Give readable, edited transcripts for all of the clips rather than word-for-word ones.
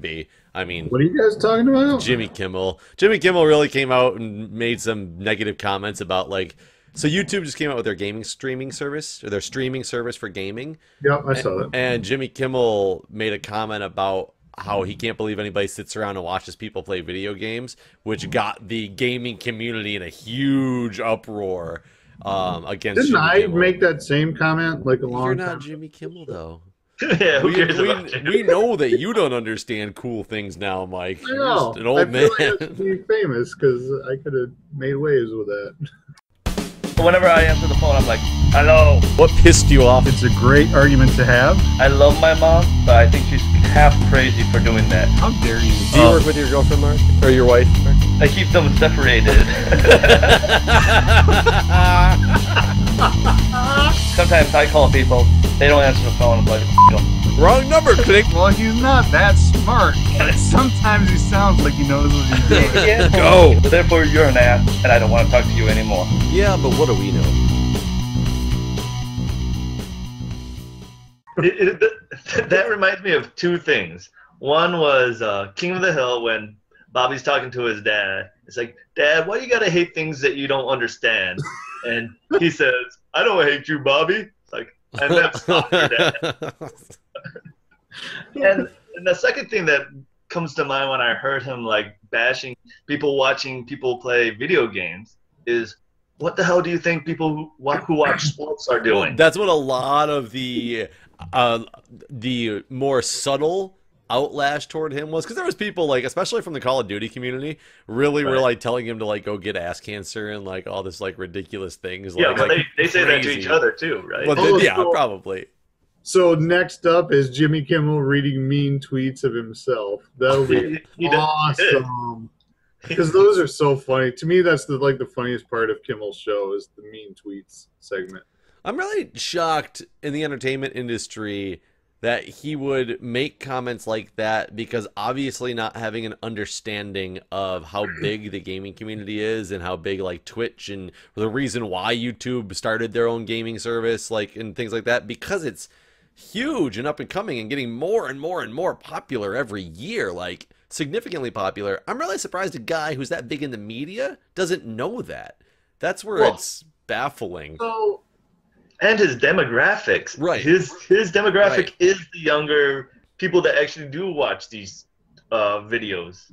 be. I mean, What are you guys talking about? Jimmy Kimmel. Jimmy Kimmel really came out and made some negative comments about like. So YouTube just came out with their gaming streaming service, or their streaming service for gaming. Yep, I saw that. And Jimmy Kimmel made a comment about how he can't believe anybody sits around and watches people play video games, which got the gaming community in a huge uproar against Didn't Jimmy I Kimmel. make that same comment like a long You're time not ago? Jimmy Kimmel, though. Yeah, who cares about We know that you don't understand cool things now, Mike. I You're know. just an old I man. feel like I should be famous because I could have made waves with that. Whenever I answer the phone, I'm like, hello. What pissed you off? It's a great argument to have. I love my mom, but I think she's half crazy for doing that. How dare you? Do you work with your girlfriend, Mark? Or your wife? I keep them separated. Sometimes I call people, they don't answer the phone, I'm like, Wrong number, click. Well, he's not that smart. Sometimes he sounds like he knows what he's doing. yeah. Go. Therefore, you're an ass, and I don't want to talk to you anymore. Yeah, but what do we know? That reminds me of two things. One was King of the Hill when Bobby's talking to his dad. It's like, Dad, why do you gotta hate things that you don't understand? And he says, I don't hate you, Bobby. It's like, and that's soccer, Dad. And the second thing that comes to mind when I heard him like bashing people watching people play video games is, what the hell do you think people who watch sports are doing? That's what a lot of the more subtle outlash toward him was, because there was people like, especially from the Call of Duty community, really were like telling him to like go get ass cancer and like all this like ridiculous things. Yeah, like, but like they say that to crazy. each other too, right? Well, yeah, probably. So next up is Jimmy Kimmel reading mean tweets of himself. That'll be He does- awesome. Because those are so funny. To me, that's the funniest part of Kimmel's show is the mean tweets segment. I'm really shocked in the entertainment industry that he would make comments like that, because obviously not having an understanding of how big the gaming community is and how big like Twitch and the reason why YouTube started their own gaming service, like, and things like that, because it's huge and up and coming and getting more and more and more popular every year, like significantly popular. I'm really surprised a guy who's that big in the media doesn't know that. That's where it's baffling. So and his demographics. Right. His demographic Right. is the younger people that actually do watch these videos.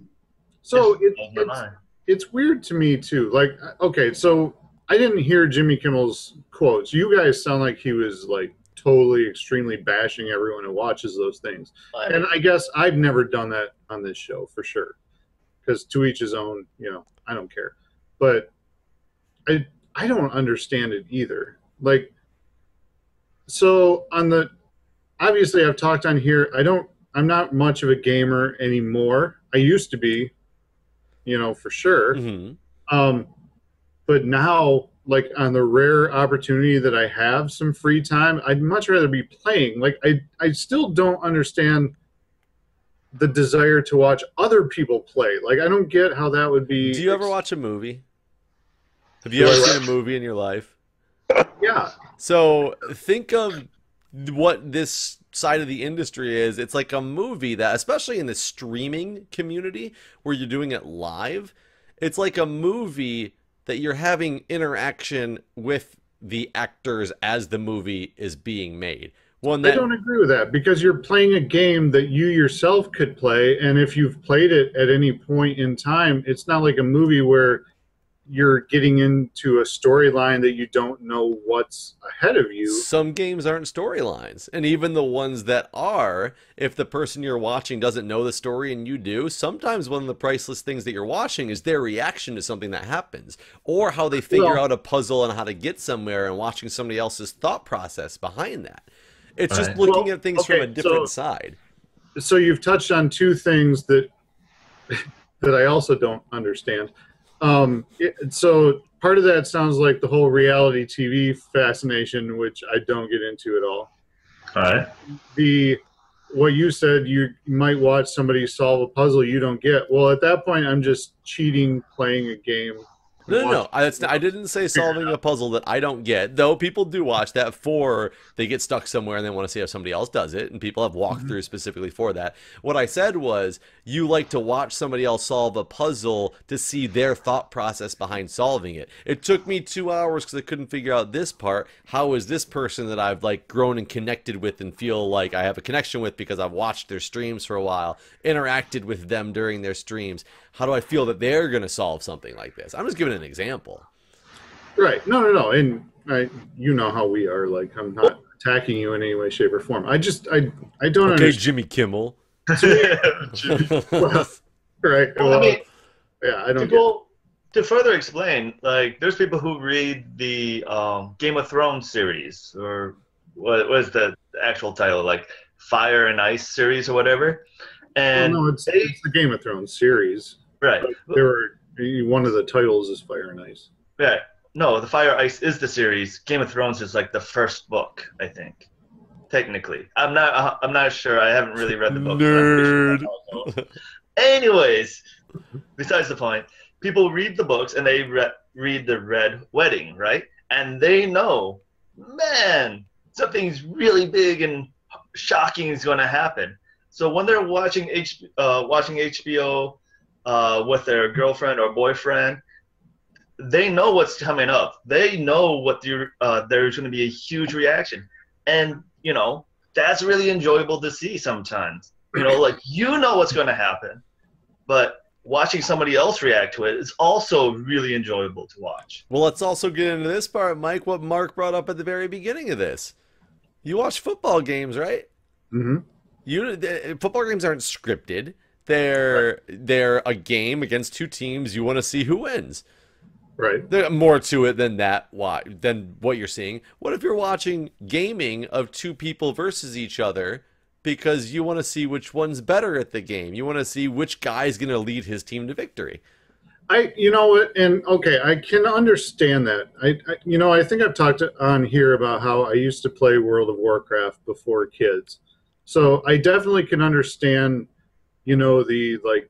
So It blows my mind. it's weird to me too. Like, okay, so I didn't hear Jimmy Kimmel's quotes. You guys sound like he was like totally extremely bashing everyone who watches those things. And I guess I've never done that on this show for sure. Because to each his own, you know, I don't care. But I don't understand it either. Like, so on the obviously I've talked on here, I'm not much of a gamer anymore. I used to be, you know, for sure. Mm-hmm. But now, like, on the rare opportunity that I have some free time, I'd much rather be playing. Like, I still don't understand the desire to watch other people play. Like, I don't get how that would be. Do you ever watch a movie? Have you ever seen a movie in your life? Yeah. So think of what this side of the industry is. It's like a movie that, especially in the streaming community where you're doing it live, it's like a movie that you're having interaction with the actors as the movie is being made. One that I don't agree with that, because you're playing a game that you yourself could play, and if you've played it at any point in time, it's not like a movie where you're getting into a storyline that you don't know what's ahead of you. some games aren't storylines, and even the ones that are, if the person you're watching doesn't know the story and you do, sometimes one of the priceless things that you're watching is their reaction to something that happens, or how they figure out a puzzle and how to get somewhere, and watching somebody else's thought process behind that. It's just looking at things from a different side. So you've touched on two things that I also don't understand. So part of that sounds like the whole reality TV fascination, which I don't get into at all. All right. What you said, you might watch somebody solve a puzzle you don't get. Well, at that point, I'm just cheating playing a game No. I didn't say solving a puzzle that I don't get. Though people do watch that for they get stuck somewhere and they want to see how somebody else does it, and people have walkthroughs specifically for that. What I said was you like to watch somebody else solve a puzzle to see their thought process behind solving it. It took me 2 hours because I couldn't figure out this part. How is this person that I've like grown and connected with and feel like I have a connection with because I've watched their streams for a while, interacted with them during their streams? How do I feel that they're going to solve something like this? I'm just giving an example. Right. No. And you know how we are. Like, I'm not attacking you in any way, shape, or form. I don't understand. Jimmy Kimmel. Well, right. Well, I mean, yeah, I don't to further explain, like, there's people who read the Game of Thrones series, or what was the actual title, like Fire and Ice series or whatever. And it's the Game of Thrones series. Right. One of the titles is Fire and Ice. Yeah. No, the Fire Ice is the series. Game of Thrones is like the first book, I think. Technically, I'm not sure. I haven't really read the book. Nerd. Sure. Anyways, besides the point, people read the books and they read the Red Wedding, right? And they know, man, something's really big and shocking is going to happen. So when they're watching HBO with their girlfriend or boyfriend, they know what's coming up. They know what there's going to be a huge reaction, and that's really enjoyable to see sometimes. Like what's going to happen, but watching somebody else react to it is also really enjoyable to watch. Well, let's also get into this part, Mike. What Mark brought up at the very beginning of this. You watch football games, right? Mm-hmm. Football games aren't scripted. They're a game against two teams. You want to see who wins. Right. There's more to it than that. Than what you're seeing. What if you're watching gaming of two people versus each other because you want to see which one's better at the game? You want to see which guy's going to lead his team to victory. You know what? And okay, I can understand that. I think I've talked on here about how I used to play World of Warcraft before kids, so I definitely can understand, the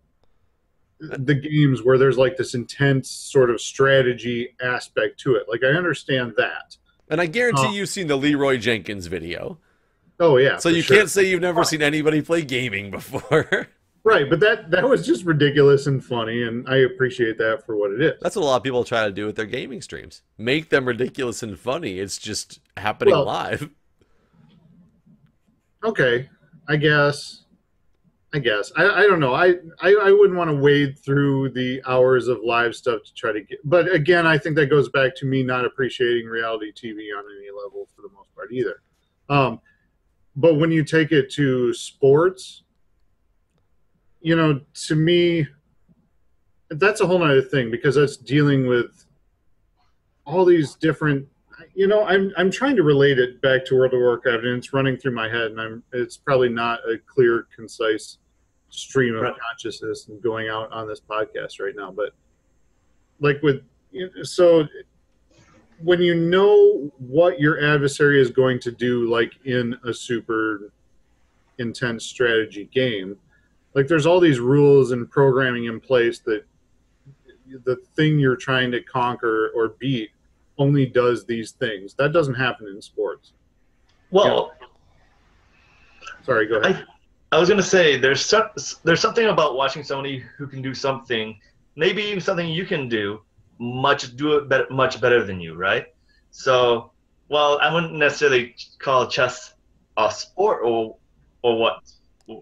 games where there's like this intense sort of strategy aspect to it. Like I understand that. And I guarantee you've seen the Leroy Jenkins video. Oh yeah. So you can't say you've never seen anybody play gaming before. Right, but that was just ridiculous and funny, and I appreciate that for what it is. That's what a lot of people try to do with their gaming streams. Make them ridiculous and funny. It's just happening live. Okay, I guess. I don't know. I wouldn't want to wade through the hours of live stuff to try to get. But again, I think that goes back to me not appreciating reality TV on any level for the most part either. But when you take it to sports, to me, that's a whole other thing because that's dealing with all these different. I'm trying to relate it back to World of Warcraft, and it's running through my head, and it's probably not a clear, concise stream of consciousness and going out on this podcast right now. But like so when you know what your adversary is going to do, like in a super intense strategy game, like there's all these rules and programming in place that the thing you're trying to conquer or beat only does these things. That doesn't happen in sports. Well, sorry, go ahead. I was going to say there's something about watching somebody who can do something, maybe even something you can do much better than you, right? So, well, I wouldn't necessarily call chess a sport or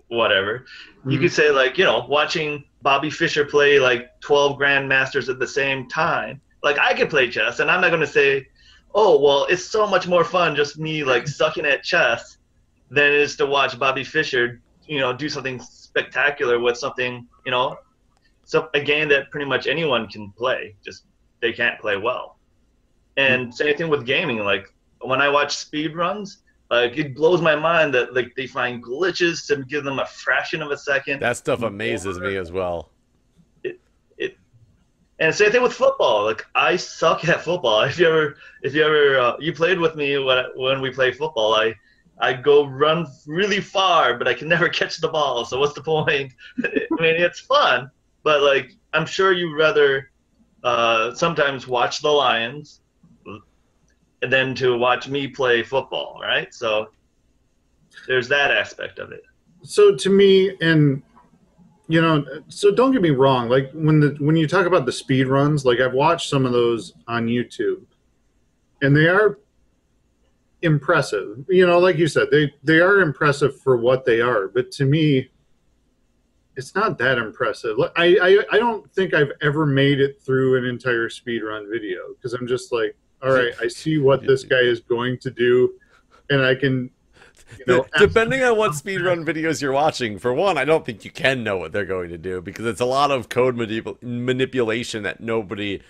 whatever. Mm-hmm. You could say like, watching Bobby Fischer play like 12 grandmasters at the same time. Like I could play chess, and I'm not going to say, oh, well, it's so much more fun just me like sucking at chess than it is to watch Bobby Fischer, do something spectacular with something, so a game that pretty much anyone can play, just they can't play well. And same thing with gaming. Like when I watch speedruns, like it blows my mind that like they find glitches to give them a fraction of a second. That stuff amazes me as well. And same thing with football. Like I suck at football. If you ever you played with me when we play football, I go run really far, but I can never catch the ball. So what's the point? I mean, it's fun, but like I'm sure you'd rather sometimes watch the Lions, and then to watch me play football, right? So there's that aspect of it. So to me, and you know, so don't get me wrong. Like when you talk about the speed runs, like I've watched some of those on YouTube, and they are impressive. You know, like you said, they are impressive for what they are. But to me, it's not that impressive. I don't think I've ever made it through an entire speed run video because I'm just like, all right, I see what this guy is going to do, and I can. You know, depending on what speedrun videos you're watching, for one, I don't think you can know what they're going to do because it's a lot of code manipulation that nobody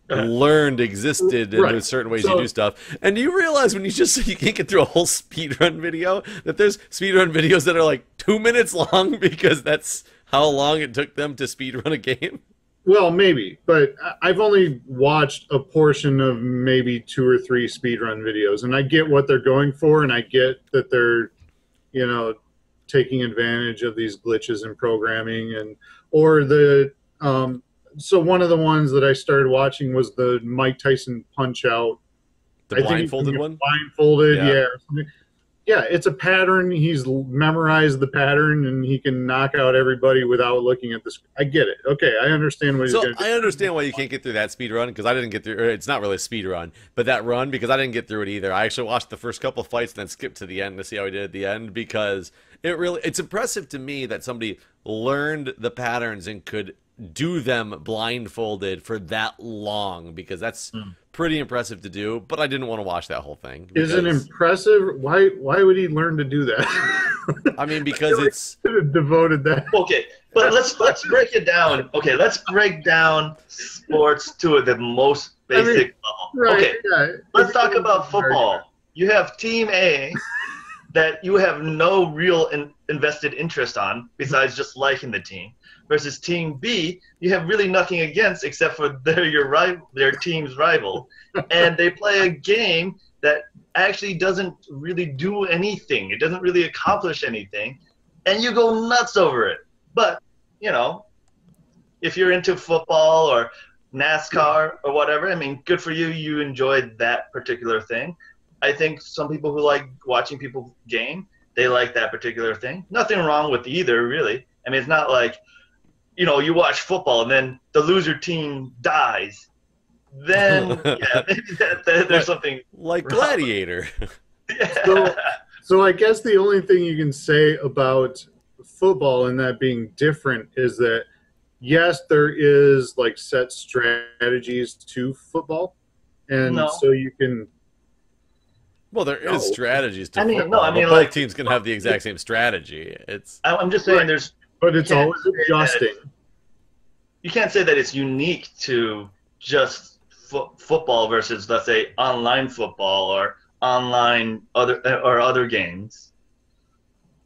learned existed in there's certain ways you do stuff. And you realize when you can't get through a whole speedrun video that there's speedrun videos that are like 2 minutes long because that's how long it took them to speedrun a game. Well, maybe, but I've only watched a portion of maybe 2 or 3 speedrun videos, and I get what they're going for, and I get that they're, you know, taking advantage of these glitches in programming, and or the so one of the ones that I started watching was the Mike Tyson Punch Out. The blindfolded one? Blindfolded, yeah. Yeah, it's a pattern. He's memorized the pattern, and he can knock out everybody without looking at the screen. I get it. Okay, I understand what he's going to do. I understand why you can't get through that speed run, because I didn't get through, or it's not really a speed run, but that run, because I didn't get through it either. I actually watched the first couple fights and then skipped to the end to see how he did at the end, because it's impressive to me that somebody learned the patterns and could do them blindfolded for that long, because that's pretty impressive to do, but I didn't want to watch that whole thing. Is it impressive? Why would he learn to do that? I mean, because it's devoted that. Okay, but let's break it down. Okay, let's break down sports to the most basic level. Right, okay, yeah. let's talk about football. You have Team A that you have no real invested interest on besides just liking the team, versus Team B you have really nothing against except for their team's rival, and they play a game that actually doesn't really do anything. It doesn't really accomplish anything, and you go nuts over it. But, you know, if you're into football or NASCAR or whatever, I mean, good for you. You enjoyed that particular thing. I think some people who like watching people game, they like that particular thing. Nothing wrong with either, really. I mean, it's not like, you know, you watch football and then the loser team dies. Then, yeah, maybe there's something like Gladiator. Yeah. So I guess the only thing you can say about football and that being different is that, yes, there is like set strategies to football, and so you can. Well, there is strategies to football. Both like, teams can have the exact same strategy. I'm just saying there's. But it's always adjusting. You can't say that it's unique to just football versus, let's say, online football or online other games.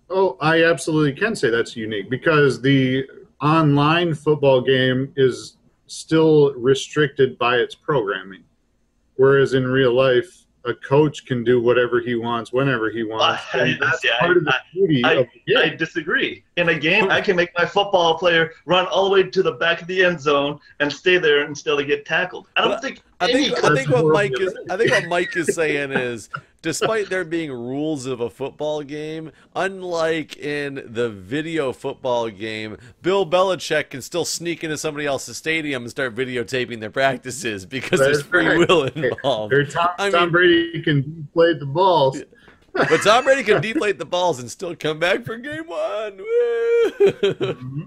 Oh, I absolutely can say that's unique, because the online football game is still restricted by its programming, whereas in real life, a coach can do whatever he wants, whenever he wants. Part of the beauty of the game. I disagree. In a game, I can make my football player run all the way to the back of the end zone and stay there until they get tackled. I think what Mike is saying is, despite there being rules of a football game, unlike in the video football game, Bill Belichick can still sneak into somebody else's stadium and start videotaping their practices because there's free will involved. Tom Brady can deflate the balls. But Tom Brady can deflate the balls and still come back for game one. Mm-hmm.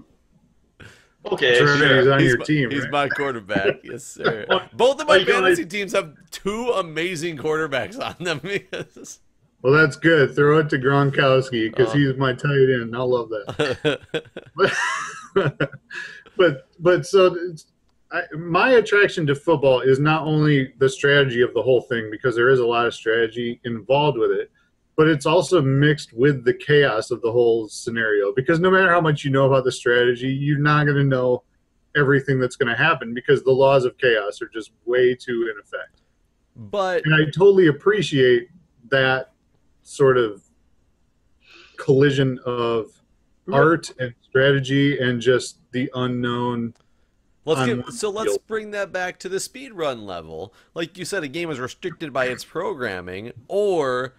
Okay, sure. He's on your team. He's my quarterback. Yes, sir. Both of my fantasy teams have 2 amazing quarterbacks on them. Well, that's good. Throw it to Gronkowski, because he's my tight end. I love that. but so my attraction to football is not only the strategy of the whole thing, because there is a lot of strategy involved with it, but it's also mixed with the chaos of the whole scenario, because no matter how much you know about the strategy, you're not going to know everything that's going to happen, because the laws of chaos are just way too in effect. And I totally appreciate that sort of collision of art and strategy and just the unknown Let's bring that back to the speedrun level. Like you said, a game is restricted by its programming or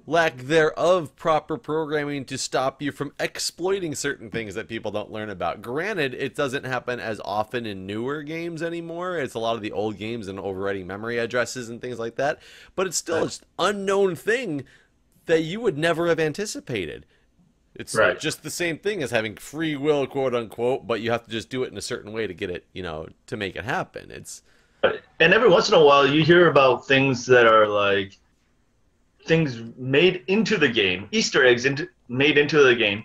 lack thereof proper programming to stop you from exploiting certain things that people don't learn about. Granted, it doesn't happen as often in newer games anymore. It's a lot of the old games and overwriting memory addresses and things like that. But it's still an unknown thing that you would never have anticipated. It's just the same thing as having free will, quote unquote, but you have to just do it in a certain way to get it, to make it happen. And every once in a while you hear about things that are like things made into the game, Easter eggs made into the game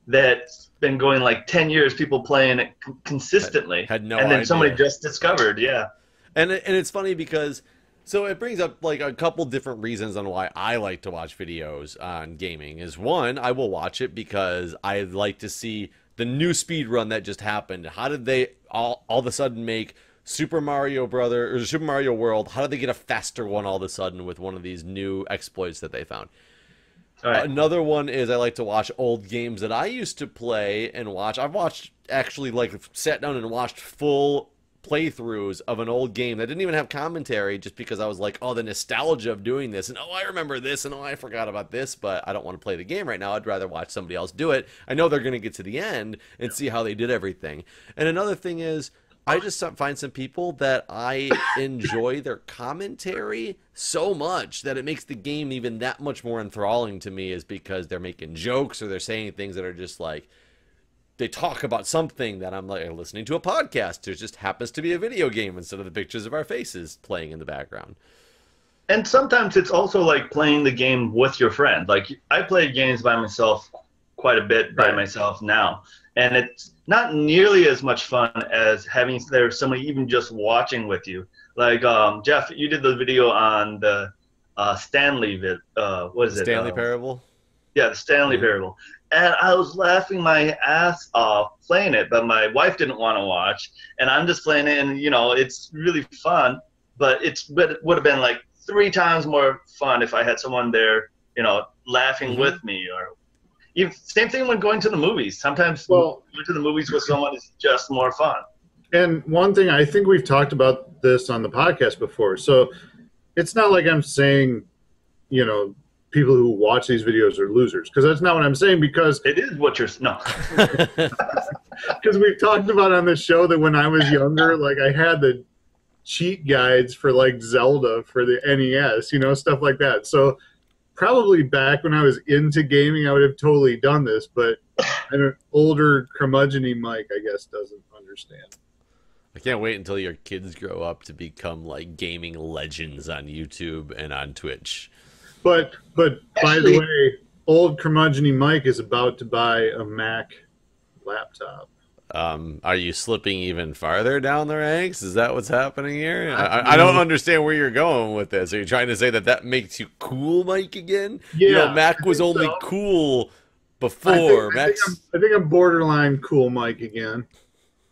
that's been going like 10 years, people playing it consistently. Had no and then idea. somebody just discovered, And it's funny because, so it brings up like a couple different reasons on why I like to watch videos on gaming. Is one, I will watch it because I like to see the new speed run that just happened. How did they all of a sudden make Super Mario World? How did they get a faster one all of a sudden with one of these new exploits that they found? Another one is I like to watch old games that I used to play and watch. I've watched, actually, like, sat down and watched full playthroughs of an old game that didn't even have commentary, just because I was like, oh, the nostalgia of doing this, and oh, I remember this, and oh, I forgot about this, but I don't want to play the game right now. I'd rather watch somebody else do it. I know they're going to get to the end and see how they did everything. And another thing is, I just find some people that I enjoy their commentary so much that it makes the game even that much more enthralling to me, is because they're making jokes or they're saying things that are just like, they talk about something that I'm like listening to a podcast. There just happens to be a video game instead of the pictures of our faces playing in the background. And sometimes it's also like playing the game with your friend. Like, I play games by myself quite a bit by myself now. And it's not nearly as much fun as having somebody even just watching with you. Like, Jeff, you did the video on the Stanley Stanley Parable? Yeah, the Stanley Parable. And I was laughing my ass off playing it, but my wife didn't want to watch. And I'm just playing it, and, it's really fun. But it would have been like 3 times more fun if I had someone there, laughing with me. Or same thing when going to the movies. Sometimes going to the movies with someone is just more fun. And one thing, I think we've talked about this on the podcast before. So it's not like I'm saying, people who watch these videos are losers, because that's not what I'm saying. Because it is what you're because we've talked about on this show that when I was younger, like, I had the cheat guides for like Zelda for the NES, stuff like that. So probably back when I was into gaming, I would have totally done this, but an older curmudgeon-y Mike, I guess, doesn't understand. I can't wait until your kids grow up to become like gaming legends on YouTube and on Twitch. But by the way, old curmudgeon-y Mike is about to buy a Mac laptop. Are you slipping even farther down the ranks? Is that what's happening here? I don't understand where you're going with this. Are you trying to say that makes you cool, Mike, again? Yeah, Mac was only cool before. I think I'm borderline cool, Mike, again.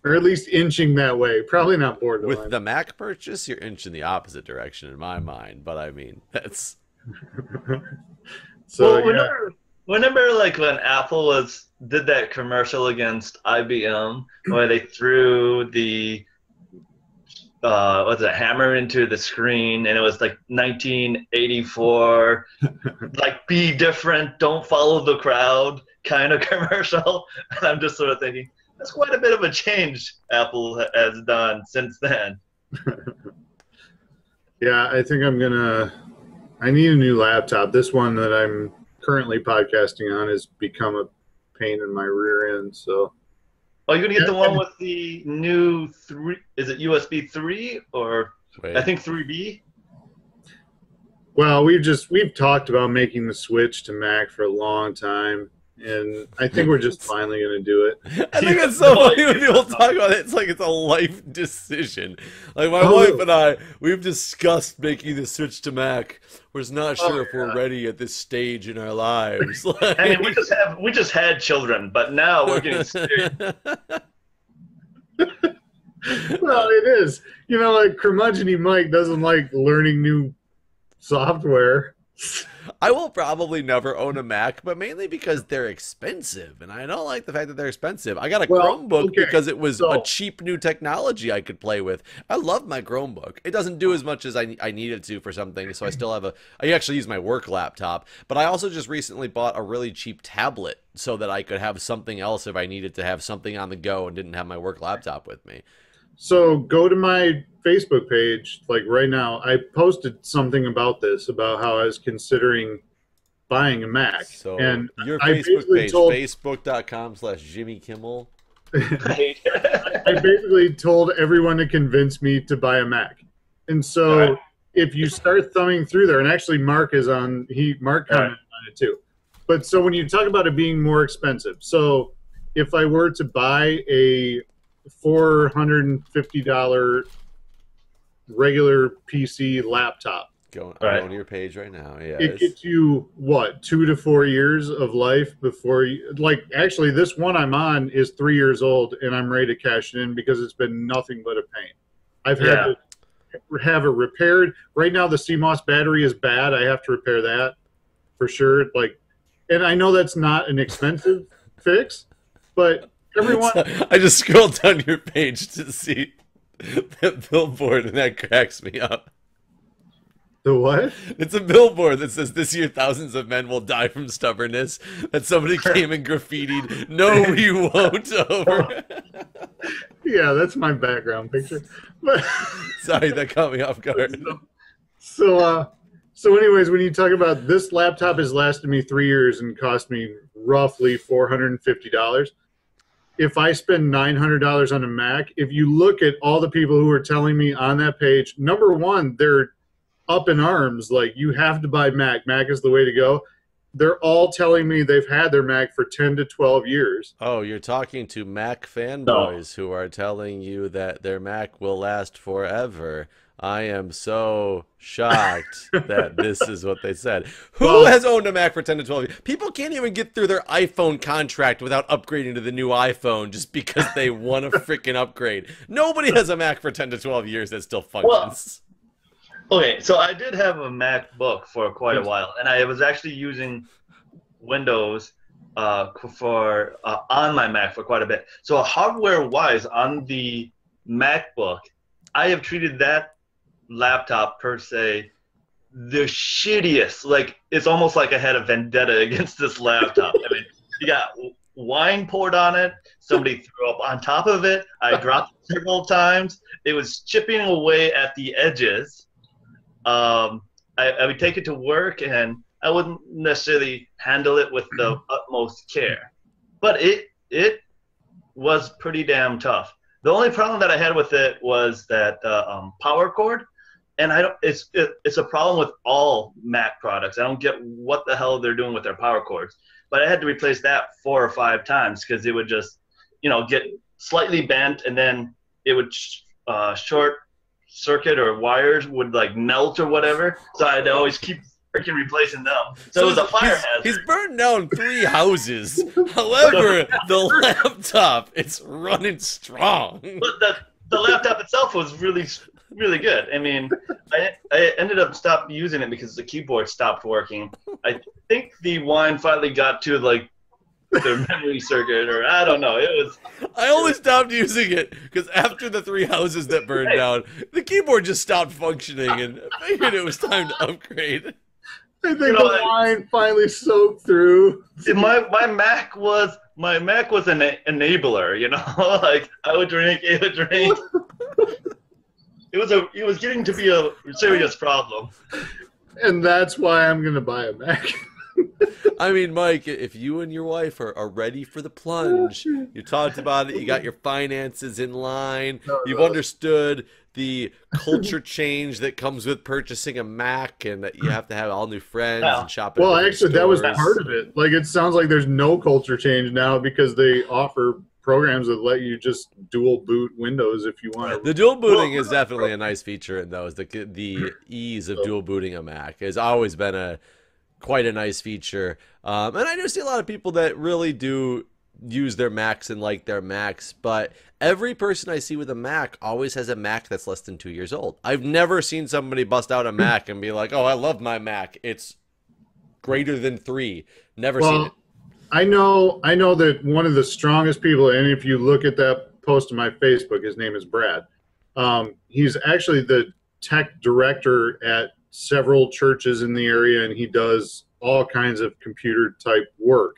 Or at least inching that way. Probably not borderline. With the Mac purchase, you're inching the opposite direction in my mind. But I mean, that's... So, whenever like when Apple did that commercial against IBM where they threw the hammer into the screen, and it was like 1984, like, be different, don't follow the crowd kind of commercial, and I'm just sort of thinking, that's quite a bit of a change Apple has done since then. Yeah, I think I need a new laptop. This one that I'm currently podcasting on has become a pain in my rear end. So, you're gonna get the one with the new 3? Is it USB 3 or I think 3B? Well, we've talked about making the switch to Mac for a long time, and I think we're just finally gonna do it. I think it's so funny when people talk about it. It's like it's a life decision. Like, my wife and I, we've discussed making the switch to Mac. We're just not sure if we're ready at this stage in our lives. Like... I mean, we just had children, but now we're getting serious. Well, it is. Like, curmudgeon-y Mike doesn't like learning new software. I will probably never own a Mac, but mainly because they're expensive, and I don't like the fact that they're expensive. I got a Chromebook because it was a cheap new technology I could play with. I love my Chromebook. It doesn't do as much as I needed to for something, so I still have I actually use my work laptop, but I also just recently bought a really cheap tablet so that I could have something else if I needed to have something on the go and didn't have my work laptop with me. So go to my Facebook page, like right now. I posted something about this, about how I was considering buying a Mac. So and your I Facebook page, facebook.com/Jimmy Kimmel. I basically told everyone to convince me to buy a Mac. And so if you start thumbing through there, and actually Mark is on, Mark commented on it too. But so when you talk about it being more expensive, so if I were to buy a $450 regular PC laptop. I'm going to your page right now. Yeah, it gets you what, 2 to 4 years of life before you, like, actually this one I'm on is 3 years old and I'm ready to cash it in because it's been nothing but a pain. I've had to have it repaired. Right now the CMOS battery is bad. I have to repair that for sure. Like, and I know that's not an expensive fix, but everyone, I just scrolled down your page to see that billboard, and that cracks me up. The what? It's a billboard that says, "This year, thousands of men will die from stubbornness." That somebody came and graffitied, "No, we won't," over. Yeah, that's my background picture. But sorry, that caught me off guard. So anyways, when you talk about this laptop has lasted me 3 years and cost me roughly $450. If I spend $900 on a Mac, if you look at all the people who are telling me on that page, number one, they're up in arms, like, you have to buy Mac. Mac is the way to go. They're all telling me they've had their Mac for 10 to 12 years. Oh, you're talking to Mac fanboys who are telling you that their Mac will last forever. I am so shocked that this is what they said. Who has owned a Mac for 10 to 12 years? People can't even get through their iPhone contract without upgrading to the new iPhone just because they want a freaking upgrade. Nobody has a Mac for 10 to 12 years that still functions. Well, okay, so I did have a MacBook for quite a while, and I was actually using Windows on my Mac for quite a bit. So hardware-wise, on the MacBook, I have treated that laptop per se the shittiest. Like, it's almost like I had a vendetta against this laptop. I mean, you got wine poured on it, somebody threw up on top of it, I dropped it several times, it was chipping away at the edges. I would take it to work and I wouldn't necessarily handle it with the utmost care, but it was pretty damn tough. The only problem that I had with it was that power cord. And it's a problem with all Mac products. I don't get what the hell they're doing with their power cords. But I had to replace that 4 or 5 times because it would just, get slightly bent, and then it would short circuit, or wires would like melt or whatever. So I had to always keep freaking replacing them. So it was a fire hazard. He's burned down 3 houses. However, the laptop, it's running strong. But the laptop itself was really good. I mean, I ended up stopped using it because the keyboard stopped working. I think the wine finally got to like the memory circuit, or I don't know. I only stopped using it because after the 3 houses that burned down, the keyboard just stopped functioning, and I figured it was time to upgrade. I think the wine finally soaked through. My Mac was an enabler. Like, I would drink, it would drink. It was getting to be a serious problem. And that's why I'm going to buy a Mac. I mean, Mike, if you and your wife are ready for the plunge, you talked about it, you got your finances in line, you've understood the culture change that comes with purchasing a Mac, and that you have to have all new friends and shop at actually, stores. that was part of it. Like, it sounds like there's no culture change now because they offer programs that let you just dual boot Windows if you want. The dual booting is definitely a nice feature in those. The ease of dual booting a Mac has always been quite a nice feature. And I do see a lot of people that really do use their Macs and like their Macs, but every person I see with a Mac always has a Mac that's less than 2 years old. I've never seen somebody bust out a Mac and be like, "Oh, I love my Mac. It's greater than 3. Never seen it. I know that one of the strongest people, and if you look at that post on my Facebook, his name is Brad. He's actually the tech director at several churches in the area, and he does all kinds of computer type work.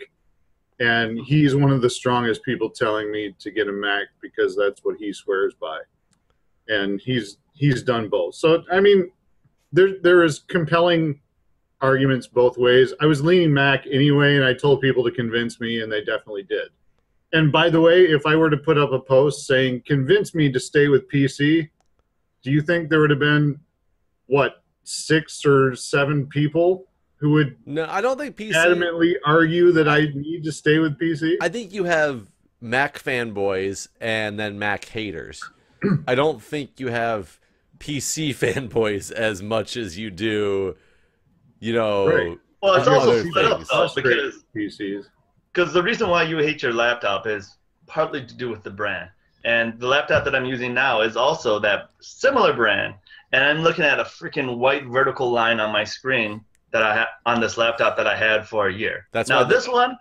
And he's one of the strongest people telling me to get a Mac because that's what he swears by. And he's done both. So I mean, there is compelling arguments both ways. I was leaning Mac anyway, and I told people to convince me, and they definitely did. And by the way, if I were to put up a post saying, convince me to stay with PC, do you think there would have been, what, 6 or 7 people who would No, I don't think PC adamantly argue that I need to stay with PC? I think you have Mac fanboys and then Mac haters. I don't think you have PC fanboys as much as you do, you know. Right. Well, it's also split up though, Frustrated PCs. because the reason why you hate your laptop is partly to do with the brand. And the laptop that I'm using now is also that similar brand. And I'm looking at a freaking white vertical line on my screen that I on this laptop that I had for a year. Now this one,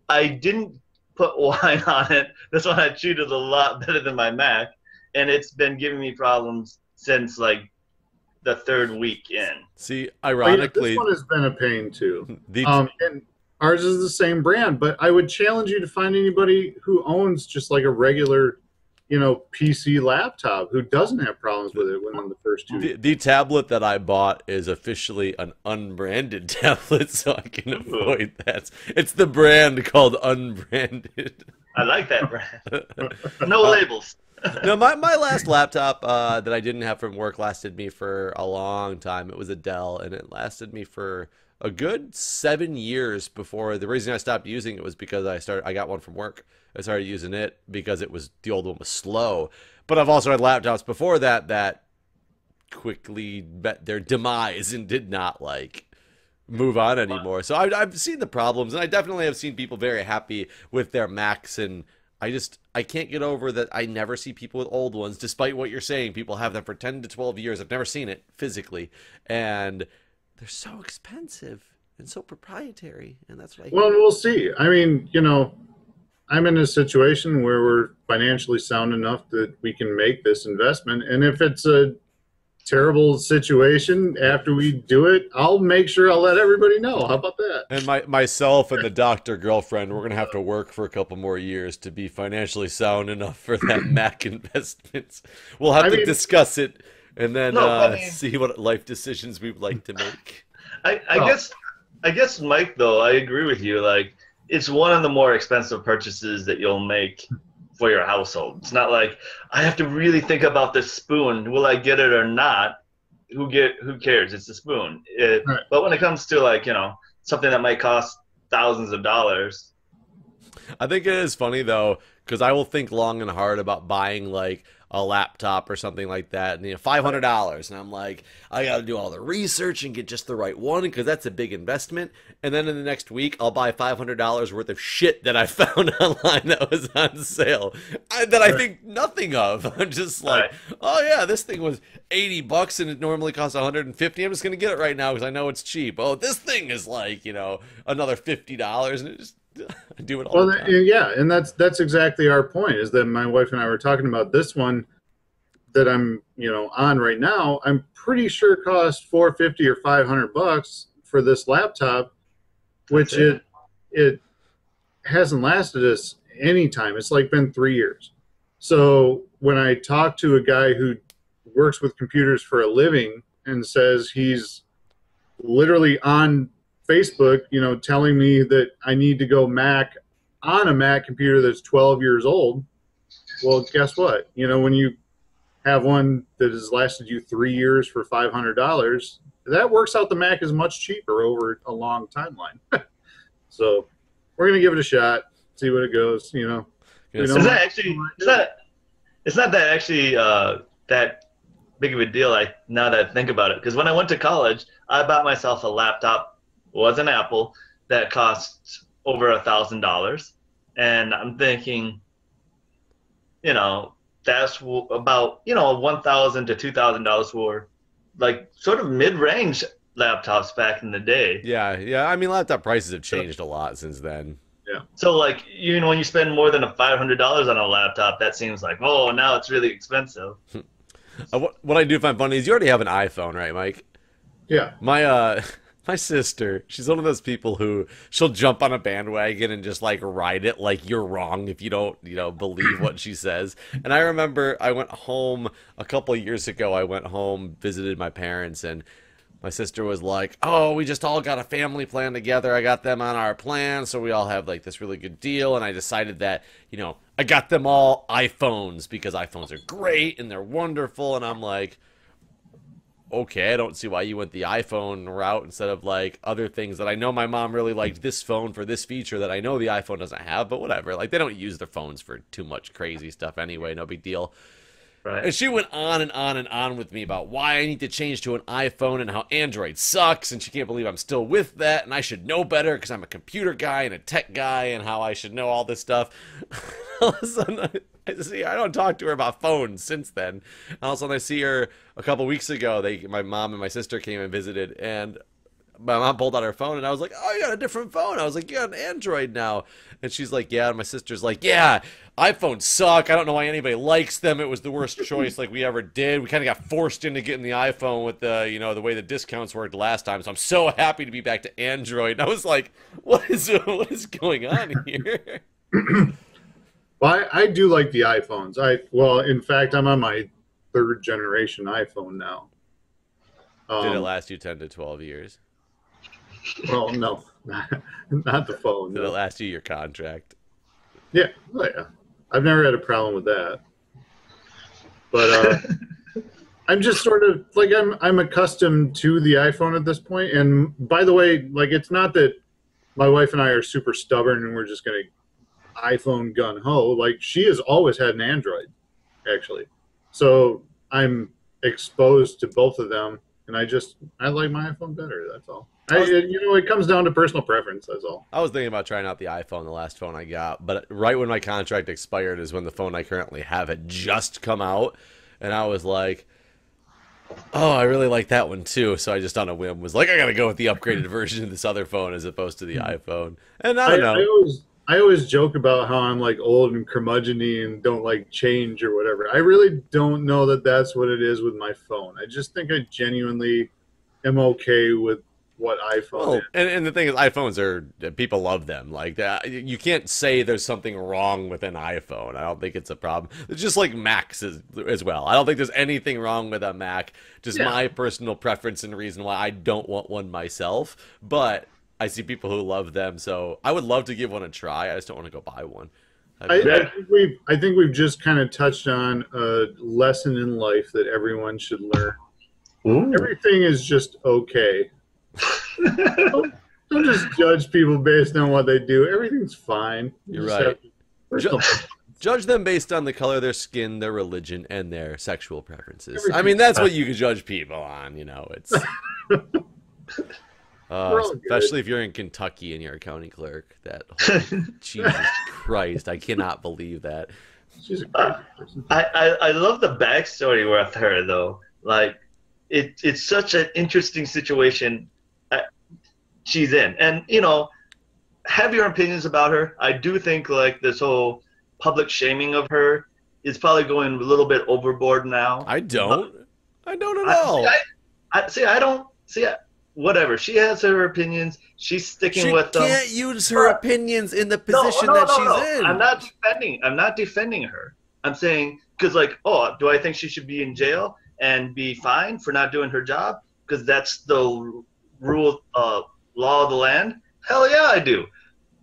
I didn't put wine on it. This one I treated a lot better than my Mac, and it's been giving me problems since like the 3rd week in. See, ironically, this one has been a pain too. And ours is the same brand, but I would challenge you to find anybody who owns just like a regular, PC laptop who doesn't have problems with it within the first 2 weeks. the tablet that I bought is officially an unbranded tablet, so I can avoid that. It's the brand called unbranded. I like that brand. No labels. No, my last laptop that I didn't have from work lasted me for a long time. It was a Dell, and it lasted me for a good 7 years before. The reason I stopped using it was because I got one from work. I started using it because the old one was slow. But I've also had laptops before that quickly met their demise and did not move on anymore. So I've seen the problems, and I definitely have seen people very happy with their Macs, and I can't get over that I never see people with old ones, despite what you're saying. People have them for 10 to 12 years. I've never seen it physically, and they're so expensive and so proprietary, and that's what Well, we'll see. I mean, I'm in a situation where we're financially sound enough that we can make this investment, and if it's a terrible situation after we do it, I'll make sure I'll let everybody know. How about that? And myself and the doctor girlfriend, we're going to have to work for a couple more years to be financially sound enough for that Mac investment. We'll have to discuss it and then see what life decisions we would like to make. I guess, Mike, though, I agree with you. It's one of the more expensive purchases that you'll make for your household. It's not like I have to really think about this spoon. Will I get it or not? Who cares? It's a spoon. Right. But when it comes to something that might cost thousands of dollars. I think it is funny though, because I will think long and hard about buying a laptop or something like that, and $500, and I'm like, I gotta do all the research and get just the right one because that's a big investment. And then in the next week I'll buy $500 worth of shit that I found online that was on sale that I think nothing of. I'm just like, oh yeah, this thing was $80 and it normally costs $150. I'm just gonna get it right now because I know it's cheap. Oh, this thing is another $50, and it just I do it all the time. Yeah, and that's exactly our point, is that my wife and I were talking about this one that I'm on right now. I'm pretty sure it cost $450 or $500 for this laptop, which it hasn't lasted us any time. It's been 3 years. So when I talk to a guy who works with computers for a living and says he's literally on Facebook, telling me that I need to go Mac on a Mac computer that's 12 years old. Well, guess what? When you have one that has lasted you 3 years for $500, that works out the Mac is much cheaper over a long timeline. So we're going to give it a shot, see what it goes, It's not that actually that big of a deal now that I think about it. Because when I went to college, I bought myself a laptop, was an Apple, that cost over $1,000, and I'm thinking, that's about $1,000 to $2,000 for sort of mid-range laptops back in the day. Yeah. I mean, laptop prices have changed a lot since then. Yeah. So like, you know, when you spend more than $500 on a laptop, that seems like, oh, now it's really expensive. What I do find funny is you already have an iPhone, right, Mike? Yeah. My sister, she's one of those people who she'll jump on a bandwagon and just like ride it like you're wrong if you don't, believe what she says. And I remember I went home a couple of years ago. I went home, visited my parents, and my sister was like, "Oh, we just all got a family plan together. I got them on our plan, so we all have like this really good deal." And I decided that, I got them all iPhones because iPhones are great and they're wonderful. And I'm like, okay, I don't see why you went the iPhone route instead of like other things that I know my mom really liked this phone for this feature that I know the iPhone doesn't have, but whatever. Like, they don't use their phones for too much crazy stuff anyway, no big deal. Right. And she went on and on and on with me about why I need to change to an iPhone and how Android sucks, and she can't believe I'm still with that, and I should know better because I'm a computer guy and a tech guy, and how I should know all this stuff. All of a sudden, I don't talk to her about phones since then. All of a sudden, I see her a couple weeks ago. My mom and my sister came and visited, and my mom pulled out her phone, and I was like, "Oh, you got a different phone." I was like, "You got an Android now." And she's like, "Yeah." And my sister's like, "Yeah, iPhones suck. I don't know why anybody likes them. It was the worst choice like we ever did. We kind of got forced into getting the iPhone with the, the way the discounts worked last time. So I'm so happy to be back to Android." And I was like, what is going on here? Well, I do like the iPhones. In fact, I'm on my 3rd generation iPhone now. Did it last you 10 to 12 years? Well, no, not the phone. Did no. it last you your contract? Yeah, I've never had a problem with that. But I'm just sort of like I'm accustomed to the iPhone at this point. And by the way, like, it's not that my wife and I are super stubborn and we're just gonna iPhone gun ho. Like, she has always had an Android, actually. So I'm exposed to both of them, and I like my iPhone better. That's all. It comes down to personal preference. That's all. I was thinking about trying out the iPhone, the last phone I got, but right when my contract expired is when the phone I currently have had just come out, and I was like, "Oh, I really like that one too." So I just on a whim was like, "I gotta go with the upgraded version of this other phone as opposed to the iPhone." And I don't know. I always joke about how I'm like old and curmudgeon-y and don't like change or whatever. I really don't know that that's what it is with my phone. I just think I genuinely am okay with what iPhone is. And the thing is, iPhones people love them. Like that, you can't say there's something wrong with an iPhone. I don't think it's a problem. It's just like Macs as well. I don't think there's anything wrong with a Mac. Just my personal preference and reason why I don't want one myself. But I see people who love them, so I would love to give one a try. I just don't want to go buy one. I think we've just kind of touched on a lesson in life that everyone should learn. Ooh. Everything is just okay. don't just judge people based on what they do. Everything's fine. You're right. Judge them based on the color of their skin, their religion, and their sexual preferences. I mean, that's what you can judge people on. It's especially if you're in Kentucky and you're a county clerk. Jesus Christ, I cannot believe that. She's a great person. I love the backstory with her though. Like, it's such an interesting situation she's in, and have your opinions about her. I do think like this whole public shaming of her is probably going a little bit overboard now. I don't at all. I don't see. Whatever. She has her opinions. She's sticking with them. She can't use her opinions in the position that she's in. I'm not defending her. I'm saying, because like, do I think she should be in jail and be fined for not doing her job? Because that's the rule, law of the land? Hell yeah, I do.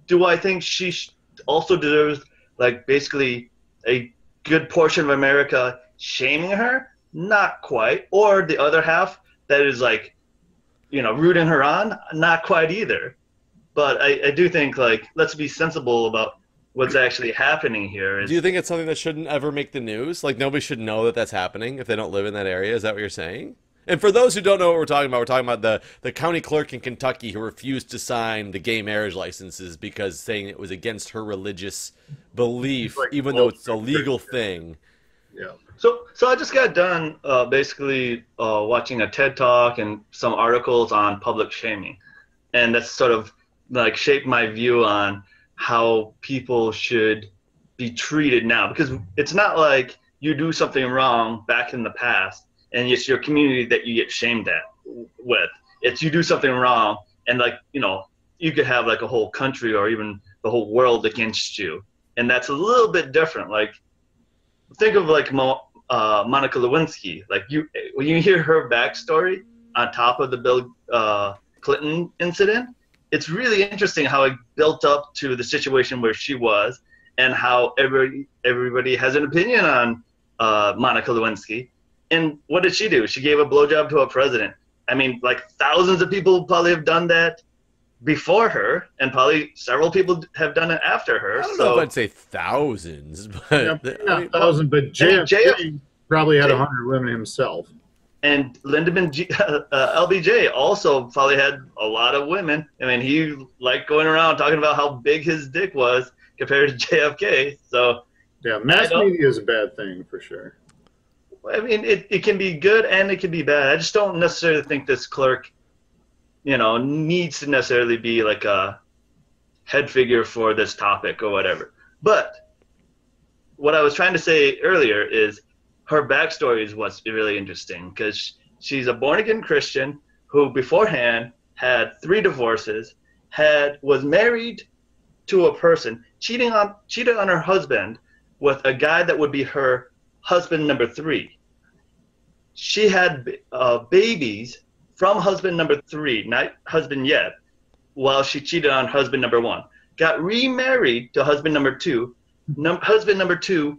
Do I think she also deserves, like, basically a good portion of America shaming her? Not quite. Or the other half that is like, rooting her on? Not quite either. But I do think, like, let's be sensible about what's actually happening here. Do you think it's something that shouldn't ever make the news? Like, nobody should know that that's happening if they don't live in that area? Is that what you're saying? And for those who don't know what we're talking about the county clerk in Kentucky who refused to sign the gay marriage licenses saying it was against her religious belief, even though it's a legal thing. Yeah. So I just got done basically watching a TED Talk and some articles on public shaming, and that's sort of like shaped my view on how people should be treated now, because it's not like you do something wrong back in the past and it's your community that you get shamed at with. It's you do something wrong and like, you know, you could have like a whole country or even the whole world against you, and that's a little bit different. Like think of like Monica Lewinsky. Like when you hear her backstory on top of the Bill Clinton incident, it's really interesting how it built up to the situation where she was, and how everybody has an opinion on Monica Lewinsky. And what did she do? She gave a blowjob to a president. I mean, like thousands of people probably have done that before her, and probably several people have done it after her. I don't know if I'd say thousands, but not thousands, but JFK probably had 100 women himself. And Lyndon LBJ also probably had a lot of women. I mean, he liked going around talking about how big his dick was compared to JFK. So yeah, mass media is a bad thing for sure. I mean, it can be good and it can be bad. I just don't necessarily think this clerk, you know, needs to necessarily be like a head figure for this topic or whatever. But what I was trying to say earlier is her backstory is what's really interesting, because she's a born-again Christian who beforehand had 3 divorces, was married to a person, cheated on her husband with a guy that would be her husband number 3. She had babies from husband number 3, not husband yet, while she cheated on husband number 1. Got remarried to husband number 2. Husband number 2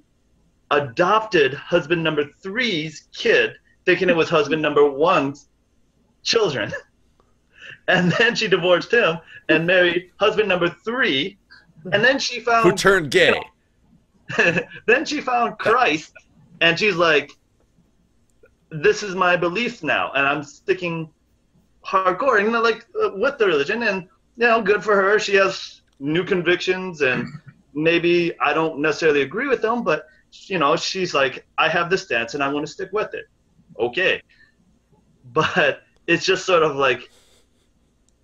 adopted husband number 3's kid, thinking it was husband number 1's children. And then she divorced him and married husband number 3. And then she found... Who turned gay. Then she found Christ, and she's like, this is my beliefs now, and I'm sticking hardcore, and like with the religion, and you know, good for her. She has new convictions, and maybe I don't necessarily agree with them, but you know, she's like, I have this stance, and I want to stick with it. Okay, but it's just sort of like.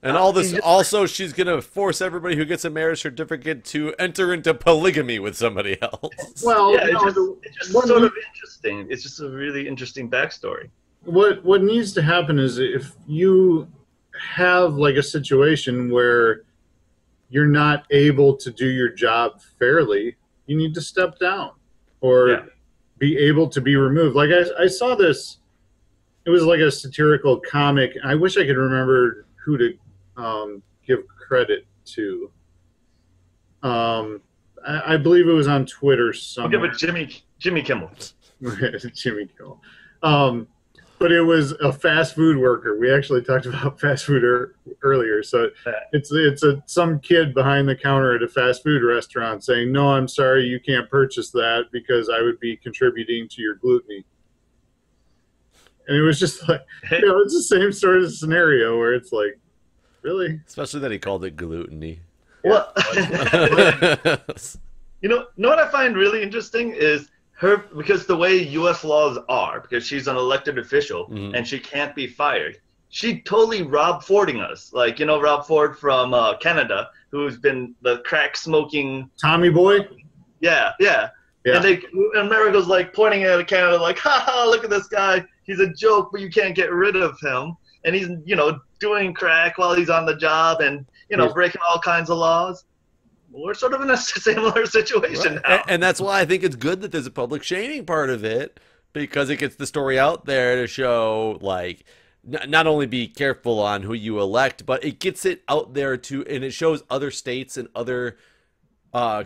And all this, also, she's going to force everybody who gets a marriage certificate to enter into polygamy with somebody else. Well, yeah, it's just sort of interesting. It's just a really interesting backstory. What needs to happen is if you have like a situation where you're not able to do your job fairly, you need to step down or be able to be removed. Like I saw this, it was like a satirical comic. I wish I could remember who to give credit to. I believe it was on Twitter somewhere. Okay, but Jimmy Kimmel. Jimmy Kimmel. But it was a fast food worker. We actually talked about fast food earlier. So it's some kid behind the counter at a fast food restaurant saying, "No, I'm sorry, you can't purchase that because I would be contributing to your gluttony." And it was just like, you know, it's the same sort of scenario where it's like, really? Especially that he called it gluttony. Well, you know what I find really interesting is her, because the way U.S. laws are, because she's an elected official and she can't be fired. She totally Rob Fording us, like, you know, Rob Ford from Canada, who's been the crack smoking Tommy boy. Yeah. And America's like pointing at Canada, like, ha, look at this guy. He's a joke, but you can't get rid of him. And he's, you know, doing crack while he's on the job and, you know, breaking all kinds of laws. We're sort of in a similar situation now. And that's why I think it's good that there's a public shaming part of it, because it gets the story out there to show, like, not only be careful on who you elect, but it gets it out there to, and it shows other states and other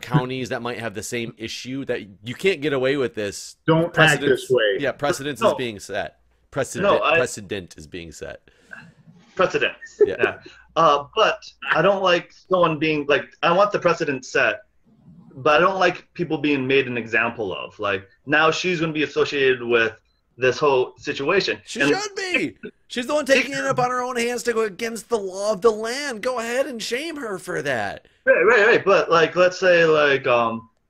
counties that might have the same issue, that you can't get away with this. Don't act this way. Yeah, precedence is being set. Precedent is being set. Precedence. Yeah. But I don't like someone being like, I want the precedent set, but I don't like people being made an example of. Like, now she's going to be associated with this whole situation. She should be. She's the one taking it up on her own hands to go against the law of the land. Go ahead and shame her for that. Right. But like, let's say like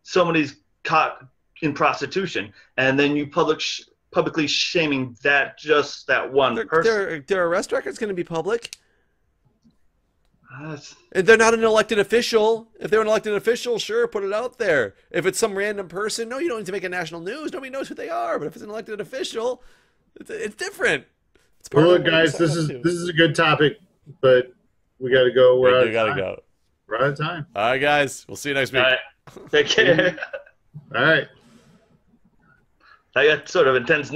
somebody's caught in prostitution, and then you publicly shaming that one person. Their arrest record's going to be public. That's- And they're not an elected official. If they're an elected official, sure, put it out there. If it's some random person, no, you don't need to make it national news. Nobody knows who they are. But if it's an elected official, it's different. It's well, look, guys, this is a good topic, but we got to go. We got to go. We're out of time. All right, guys. We'll see you next week. All right. Take care. All right. I got sort of intense news.